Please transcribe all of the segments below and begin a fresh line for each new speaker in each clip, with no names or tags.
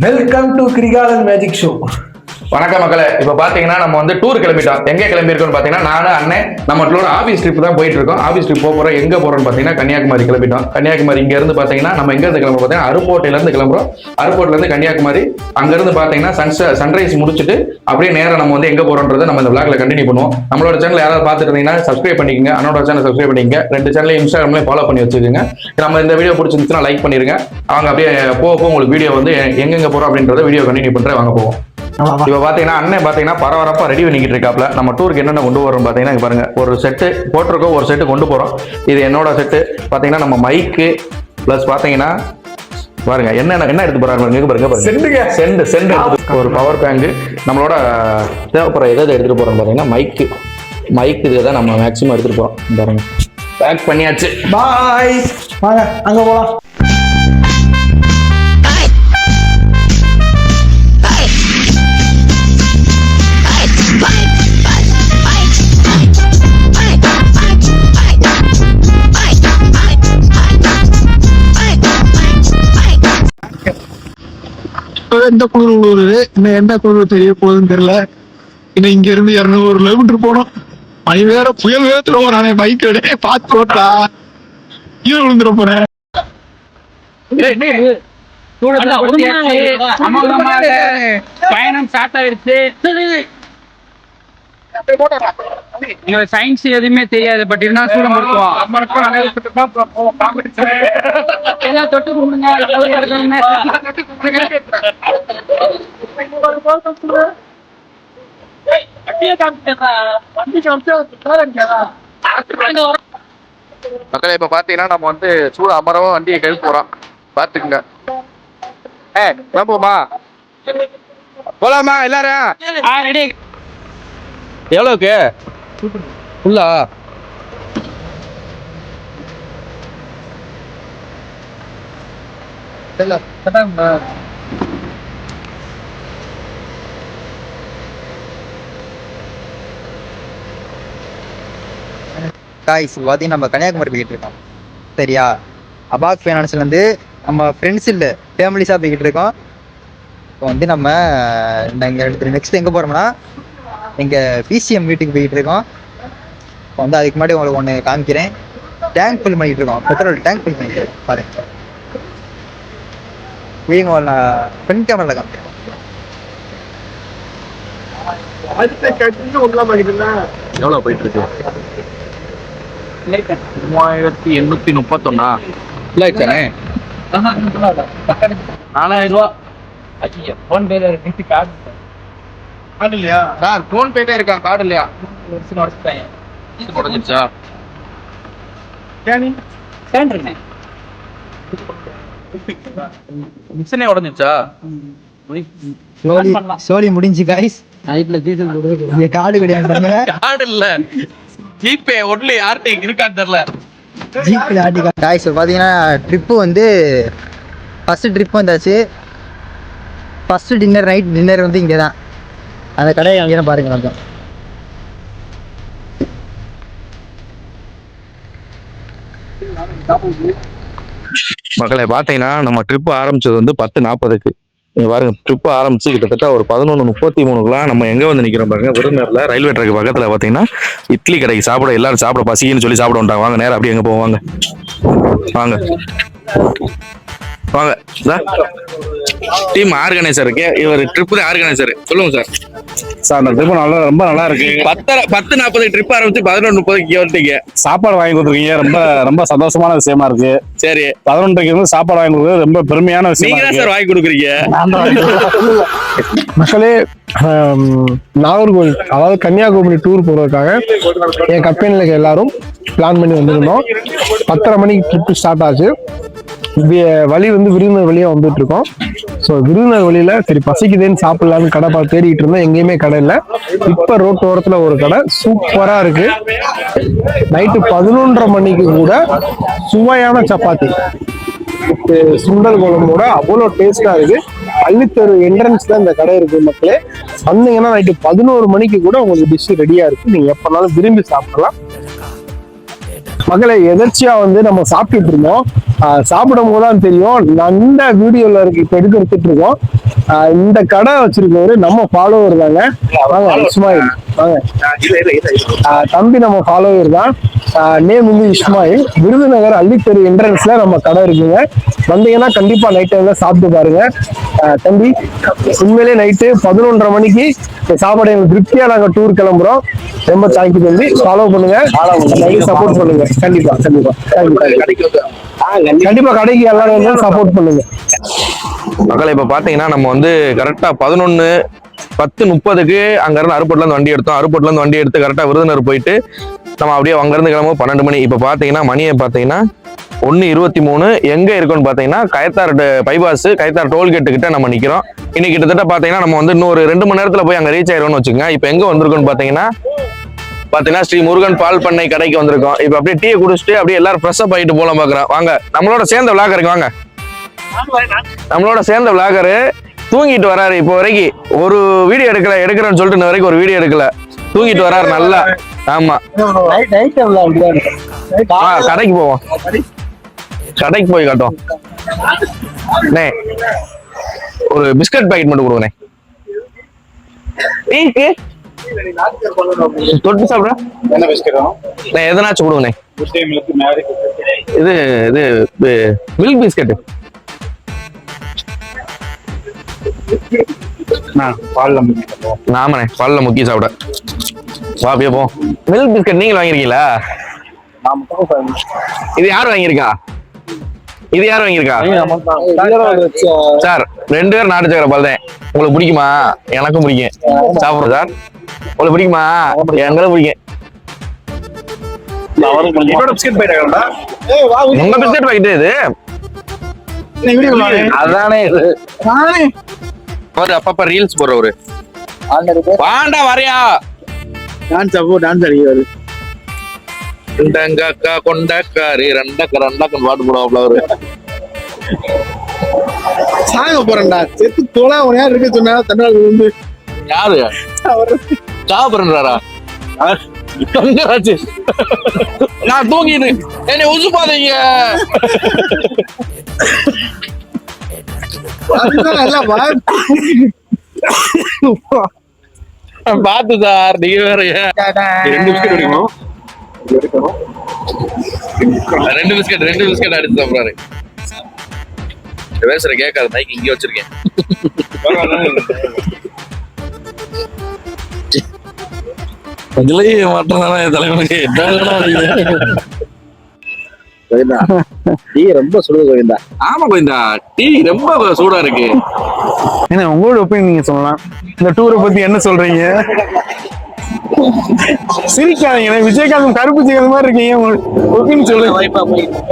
Welcome to Kirikalan magic show.
வணக்கம் மக்களே. இப்போ பாத்தீங்கன்னா நம்ம வந்து டூர் கிளம்பிட்டோம். எங்க கிளம்பியிருக்கோம்னு பாத்தீங்கன்னா நானும் அண்ணன் நம்மளோட ஆபீஸ் ட்ரிப் தான் போயிட்டு இருக்கோம். ஆபீஸ் ட்ரிப் போறோம். எங்க போறோம்னு பாத்தீங்கன்னா கன்னியாகுமரி கிளம்பிட்டோம். கன்னியாகுமரி இங்க இருந்து பாத்தீங்கன்னா நம்ம எங்க இருந்து கிளம்புறோம் பாத்தீங்கன்னா அருப்போட்டையில இருந்து கிளம்புறோம். அருப்போட்ல இருந்து கன்னியாகுமரி. அங்க இருந்து பாத்தீங்கன்னா சன்ரைஸ் முடிச்சுட்டு அப்படியே நேரம் நம்ம வந்து எங்க போறோம்ன்றதை நம்ம இந்த விளாக்ல கண்டினியூ பண்ணுவோம். நம்மளோட சேனல் யாராவது பார்த்துட்டு இருந்தீங்கன்னா சப்ஸ்கிரைப் பண்ணிக்கங்க. அண்ணோட சேனல் சப்ஸ்கிரைப் பண்ணிக்கங்க. 2 சேனலையும் இன்ஸ்டாகிராம்லயும் ஃபாலோ பண்ணி வச்சுக்கோங்க. நம்ம இந்த வீடியோ பிடிச்சிருந்துச்சுன்னா லைக் பண்ணிருங்க. அவங்க அப்படியே போக உங்களுக்கு வீடியோ வந்து எங்கெங்க போறோம் அப்படின்றத வீடியோ கண்டினியூ பண்றேன். வாங்க போவோம். இப்ப பாத்தீங்கன்னா அண்ணன் பாத்தீங்கன்னா பரபரப்பா ரெடி பண்ணிக்கிட்டு இருக்காப்ல. நம்ம டூருக்கு என்னென்ன கொண்டு வரோம் பாத்தீங்கன்னா பாருங்க, ஒரு செட்டு போட்டிருக்கோம், ஒரு செட்டு கொண்டு போறோம். இது என்னோட செட்டு. பாத்தீங்கன்னா நம்ம மைக்கு பிளஸ் பாத்தீங்கன்னா பாருங்க என்ன எடுத்து போறாங்க செண்டு ஒரு பவர் பேங்க். நம்மளோட தேவைப்படுற எதை எடுத்துட்டு போறோம் பாத்தீங்கன்னா மைக்கு இதுதான் நம்ம மேக்ஸிமம் எடுத்துட்டு போறோம். பாருங்க பேக் பண்ணியாச்சு.
பாய், வாங்க அங்க போலாம்.
எந்த குழு ஊருது இன்னும் எந்த குழு தெரிய போகுதுன்னு தெரியல. இன்னும் இங்க இருந்து 200 கிலோமீட்டர் போனோம். மணி வேற புயல் வேகத்துல போறானே, பைக் எடுத்து பார்த்து ஓட்டா கீழே விழுந்துட போறேன்.
பயணம் ஸ்டார்ட் ஆயிடுச்சு. எங்களுக்கு சயின்ஸ் எதுவுமே தெரியாது, பட் இருந்தாலும் சூட மருத்துவம் தொட்டு கொடுங்க.
மக்களே இப்ப பாத்தீங்கன்னா நம்ம வந்து சூட அமரவா வண்டியை கழுவி போறோம். பாத்துக்குங்க. போமா போலாமா எல்லாரும்? எவ்வளவுக்கு ஃபுல்லா?
காய்ஸ் பார்த்தீங்கன்னா நம்ம கன்னியாகுமரி போய்கிட்டு இருக்கோம். சரியா, அபாக் ஃபைனான்ஸ்லேருந்து நம்ம ஃப்ரெண்ட்ஸ் இல்லை ஃபேமிலிஸாக போய்கிட்டு இருக்கோம். இப்போ வந்து நம்ம நெக்ஸ்ட் எங்கே போகிறோம்னா எங்கள் பிசிஎம் வீட்டுக்கு போய்கிட்டு இருக்கோம். இப்போ வந்து அதுக்கு முன்னாடி உங்களுக்கு ஒன்று காமிக்கிறேன். டேங்க் ஃபில் பண்ணிக்கிட்டு இருக்கோம், பெட்ரோல் டேங்க் ஃபில் பண்ணிட்டு இருக்கோம். பாருங்க, வீங்க நான் ஃப்ரண்ட் கேமராவில் காமிக்கிறேன்.
எவ்வளவு போயிட்டு இருக்கு? 3831 இல்லை தானே? 4000 ரூபா.
போன் பேல இருக்கு, கார்டு
இல்லையா சார்? போன் பேட்டே இருக்கா, கார்டு இல்லையா? உடஞ்சிருச்சா? மிஷினே உடஞ்சிருச்சா?
சோலி முடிஞ்சு காய்ஸ். நைட்ல டீசல் கார்டு கிடையாது,
கார்டு இல்ல, ஜிபே ஒன்லி. யார்கிட்ட இருக்கான்னு தெரியல.
ஜிபே ஆட்டி காய்ஸ். பார்த்தீங்கன்னா ட்ரிப்பு வந்து ஃபர்ஸ்ட் ட்ரிப் வந்தாச்சு. ஃபர்ஸ்ட் டின்னர், நைட் டின்னர் வந்து இங்கே தான். அந்த கடையை அங்கே தான் பாருங்க. கொஞ்சம்
மக்களை பாத்தீங்கன்னா நம்ம ட்ரிப் ஆரம்பிச்சது வந்து 10:40க்கு. நீங்க பாருங்க, ட்ரிப் ஆரம்பிச்சு கிட்டத்தட்ட ஒரு 11:33க்குலாம் நம்ம எங்க வந்து நிக்கிறோம் பாருங்க. விருதுநகர்ல ரயில்வே ட்ராக் பக்கத்துல பாத்தீங்கன்னா இட்லி கடைக்கு சாப்பிட எல்லாரும் சாப்பிட பசின்னு சொல்லி சாப்பிட வந்துட்டாங்க. வாங்க நேரம் அப்படியே எங்க போவாங்க, வாங்க வாங்க. டீம் ஆர்கனைசர் இருக்கு, இவர் ட்ரிப் ஆர்கனைசர். சொல்லுங்க சார்.
சார் அந்த ட்ரிப் ரொம்ப நல்லா இருக்கு.
10:40 ட்ரிப் ஆரம்பிச்சு 11:30க்கு வந்துட்டீங்க.
சாப்பாடு வாங்கி கொடுத்துருக்கீங்க, ரொம்ப சந்தோஷமான விஷயமா இருக்கு.
சரி,
11:30க்கு வந்து சாப்பாடு வாங்கி கொடுக்குறது ரொம்ப பெருமையான விஷயம்.
நீங்க தான் சார் வாங்கி கொடுக்குறீங்க.
மக்களே, நாகர்கோவில் அதாவது கன்னியாகுமரி டூர் போறதுக்காக என் கம்பெனில எல்லாரும் பிளான் பண்ணி வந்திருந்தோம். 10:30 மணிக்கு ட்ரிப் ஸ்டார்ட் ஆச்சு. வழி வந்து விருதுநகர் வழியா வந்துட்டு இருக்கோம். ஸோ விருதுநகர் வழியில சரி பசிக்குதேன்னு சாப்பிடலான்னு கடை பார்த்து தேடிட்டு இருந்தோம். எங்கேயுமே கடை இல்லை. இப்ப ரோட்டு ஓரத்துல ஒரு கடை சூப்பரா இருக்கு. நைட்டு 11:30 மணிக்கு கூட சுவையான சப்பாத்தி சுண்டல் குழம்போட அவ்வளோ டேஸ்டா இருக்கு. பள்ளித்தெரு என்ட்ரன்ஸ்ல இந்த கடை இருக்கு. மக்களே வந்தீங்கன்னா நைட்டு 11 மணிக்கு கூட உங்களுக்கு டிஷ் ரெடியா இருக்கு. நீங்க எப்பனாலும் விரும்பி சாப்பிடலாம். மக்களை எதர்ச்சியா வந்து நம்ம சாப்பிட்டுட்டு இருந்தோம். சாப்பிடும் போதுதான் தெரியும். இந்த வீடியோல இருக்கு இப்ப எடுத்துட்டு இருக்கோம். இந்த கடை வச்சிருக்கவரு நம்ம ஃபாலோவர் தாங்க. வாங்க இஸ்மாயில் வாங்க. தம்பி நம்ம ஃபாலோவர் தான். நேம் வந்து இஸ்மாயில். விருதுநகர் அள்ளித்தெரு என்ட்ரன்ஸ்ல நம்ம கடை இருக்குங்க. வந்தீங்கன்னா கண்டிப்பா நைட் டைம்ல சாப்பிட்டு பாருங்க. தம்பி உண்மையிலே நைட்டு 11:30 மணிக்கு சாப்பாடு எங்களுக்கு திருப்தியா நாங்க டூர் கிளம்புறோம். ரொம்ப தேங்க்யூ தம்பி. ஃபாலோ பண்ணுங்க, சப்போர்ட் பண்ணுங்க. கண்டிப்பா கண்டிப்பா கண்டிப்பா கடைக்கு எல்லாரும் சப்போர்ட் பண்ணுங்க.
மக்களை இப்ப பாத்தீங்கன்னா நம்ம வந்து கரெக்டா 11:10:30 அங்க இருந்து அருப்பட்ல இருந்து வண்டி எடுத்தோம். அருப்பட்ல இருந்து வண்டி எடுத்து கரெக்டா விருதுநகர் போயிட்டு நம்ம அப்படியே அங்க இருந்து கிளம்பும் 12 மணி. இப்ப பாத்தீங்கன்னா மணியை பாத்தீங்கன்னா 1:23. எங்க இருக்குன்னு பாத்தீங்கன்னா கயத்தார் பைபாஸ் கயத்தார் டோல்கேட்டு கிட்ட நம்ம நிக்கிறோம். இன்னைக்கு கிட்டத்தட்ட பாத்தீங்கன்னா நம்ம வந்து இன்னொரு 2 மணி நேரத்துல போய் அங்க ரீச் ஆயிரும்னு வச்சுக்கோங்க. இப்ப எங்க வந்திருக்கோம்னு பாத்தீங்கன்னா ஸ்ரீ முருகன் பால் பண்ணை கடைக்கு வந்திருக்கோம். இப்ப அப்படியே டீ குடிச்சிட்டு அப்படியே எல்லாரும் ஃப்ரெஷ் அப் ஆகிட்டு போலாம் பாக்குறோம். வாங்க நம்மளோட சேர்ந்த விளாகருக்கு வாங்க. நம்மளோட சேர்ந்த விளாகரு தூங்கிட்டு வராரு. இப்போ வரைக்கும் ஒரு வீடியோ எடுக்கிறேன்னு சொல்லிட்டு இன்ன வரைக்கும் ஒரு வீடியோ எடுக்கல. தூங்கிட்டு வராரு நல்லா. ஆமா கடைக்கு போவோம். கடைக்கு போய் காட்டும். ஒரு பிஸ்கட் பாக்கெட் மட்டும் கொடுங்கண்ணே. டீக்கு தொட்டு சாப்பிடுறேன். என்ன பிஸ்கட் எதனாச்சும் கொடுங்கண்ணே. இது இது மில்க் பிஸ்கட். ஆமாண்ணே பால்ல முக்கி சாப்பிட வா அப்படியே போ. மில்க் பிஸ்கட் நீங்க வாங்கிருக்கீங்களா? இது யார் வாங்கியிருக்கா? இது யார் வாங்கியிருக்கா? சார் 2 பேர் நாட்டு சக்கரை பால் தான். உங்களுக்கு பிடிக்குமா? எனக்கும் பிடிக்கும். சாப்பிடுறோம் சார். உங்களுக்கு பிடிக்குமா? எங்களும் பிடிக்கும். உங்க பிஸ்கட் பாக்கெட் இது அதானே. அப்பப்ப ரீல்ஸ் போடுறவரு வாண்டா வரையா
டான்ஸ் அடிக்கிறாரு.
ரெண்டங்கக்கா கொண்டக்காரி ரெண்டக்க பாட்டு போடுவாப்ல அவரு.
சாக போறேன்டா செத்து தோலா உன யார் இருக்க சொன்னா தமிழ்நாடு வந்து
யாரு சாப்பிடுறாரா? நான் தூங்கிட்டு என்னை உசுப்பாதீங்க. பாத்து சார் நீங்க வேற 2 பிஸ்கட் அடிச்சு சாப்பிடுறாரு. பேசுற கேட்காது. மைக் இங்கே வச்சிருக்கேன். இதுலயே மாற்றம்தானே தலைவனுக்கு.
டீ ரொம்ப சுடுது கோவிந்தா.
ஆமா கோவிந்தா டீ ரொம்ப சூடா இருக்கு.
ஏன்னா உங்களோட ஒப்பீனியன் நீங்க சொல்லலாம். இந்த டூரை பத்தி என்ன சொல்றீங்க? சிரிக்காதீங்க. விஜயகாந்த் கருப்பு சிக்கல் மாதிரி இருக்கீங்க. ஒப்பீனியன் சொல்லுங்க.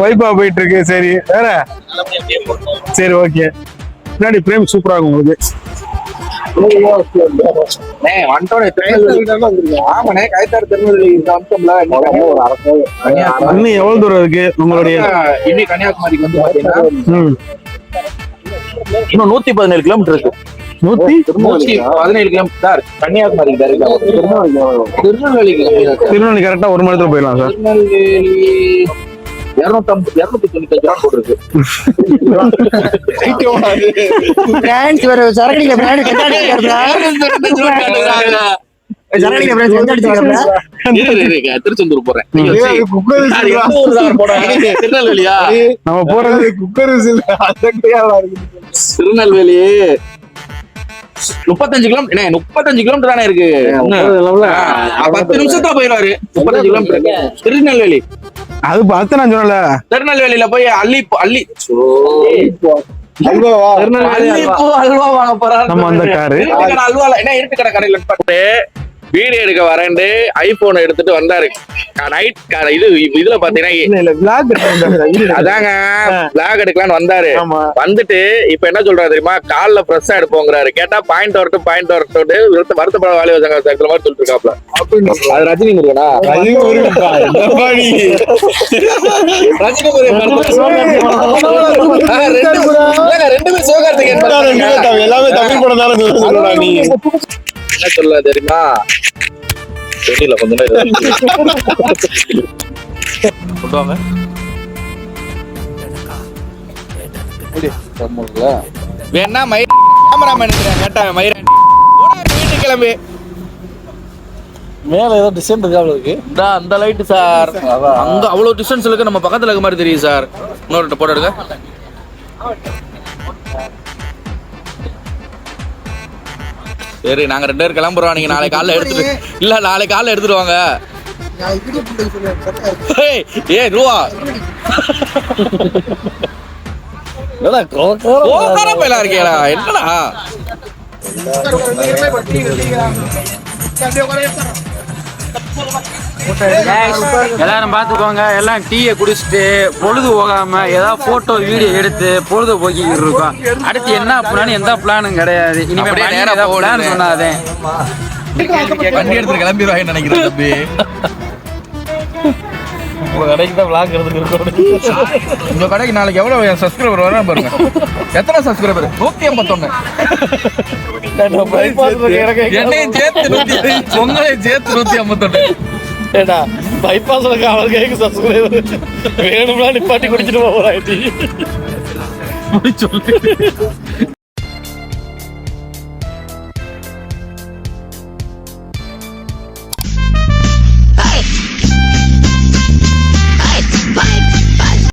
வைப்பா போயிட்டு இருக்கு. சரி வேற சரி ஓகே. முன்னாடி பிரேம் சூப்பரா இருக்கும் உங்களுக்கு. இன்னும் எவ்வளவு தூரம் இருக்கு உங்களுடைய?
இன்னும் கன்னியாகுமரிக்கு வந்து பாத்தீங்கன்னா இன்னும் 117 கிலோமீட்டர் இருக்கு. 117 கிலோமீட்டர் கன்னியாகுமரி.
திருநெல்வேலி கரெக்டா 1 மணி நேரத்துல போயிடலாம் சார்.
திருநெல்வேலி 295 கிராம் போட்டுருக்கு. திருச்செந்தூர் போறேன். திருநெல்வேலியா?
நம்ம போறது குக்கர்
திருநெல்வேலி 35 கிலோமீட்டர். 35 கிலோமீட்டர் தானே இருக்கு. 10 நிமிஷத்துல போயிடுவாரு. 35 கிலோமீட்டர் திருநெல்வேலி.
அது பார்த்து நான் சொன்னல.
திருநெல்வேலியில போய் அள்ளிப்பூ அல்வா வாங்க போறாரு.
நம்ம அந்த காரு
அல்வால என்ன இருக்கு கடை கடையில வீடியோ எடுக்க வரேன்ட்டு ஐபோன் எடுத்துட்டு வந்தாரு. நைட் இதுல பாத்தீங்கன்னா அதாங்க பிளாக் எடுக்கலான்னு வந்தாரு. வந்துட்டு இப்ப என்ன சொல்றாரு தெரியுமா? கால்ல ஃப்ரெஷ்ஷா எடுப்போங்கிறாரு. கேட்டா பாயிண்ட் வரட்டும் வருத்தப்பட வேலையை வச்சாங்க மாதிரி சொல்லிட்டு இருக்காப்ல. அது ரஜினி முருகனா? ரெண்டுமே சிவகார்த்திகேயன்
எல்லாமே தமிழ் படம் தானே.
என்ன சொல்ல தெரியுமா? தெரியல கொஞ்ச நேரம் வேணா மயிர் கேமராமேன் கேட்டா மயிர் வீட்டுக்கு கிளம்பி
மேல ஏதோ டிசைன் இருக்கா அவளுக்கு
அந்த லைட் சார் அங்க அவ்வளவு டிஸ்டன்ஸ் இருக்கு நம்ம பக்கத்துல இருக்க மாதிரி தெரியுது சார் இன்னொரு போட்டோ எடுங்க சரி நாங்க 2 பேரும் கிளம்புறோம் நீங்க நாளை காலைல எடுத்துட்டு இல்ல நாளை காலைல எடுத்துட்டு வாங்க ஏய் ரூவா கோகார பையலா இருக்கேடா என்னடா
எல்லாரும் பாத்துக்கோங்க எல்லாம் டீயை குடிச்சிட்டு பொழுது போகாம ஏதாவது போட்டோ வீடியோ எடுத்து பொழுது போக்கிட்டு இருக்கோம் அடுத்து என்ன பிளான் எந்த பிளானும் கிடையாது இனிமே நேரா பிளான் சொன்னாதே
வண்டி எடுத்து கிளம்பிடுவாங்க நினைக்கிறேன் தம்பி
உங்க கடைக்கு தான் விளாக் எடுத்துருக்கு
உங்க கடைக்கு நாளைக்கு எவ்வளவு சப்ஸ்கிரைபர் வர பாருங்க எத்தனை சப்ஸ்கிரைபர் 151 என்னையும் சேர்த்து உங்களையும் சேர்த்து 151
ஏடா பைபாஸ் அவர் கைக்கு சப்ஸ்கிரைபர் வேணும்னா நிப்பாட்டி குடிச்சிட்டு போறாயிட்டி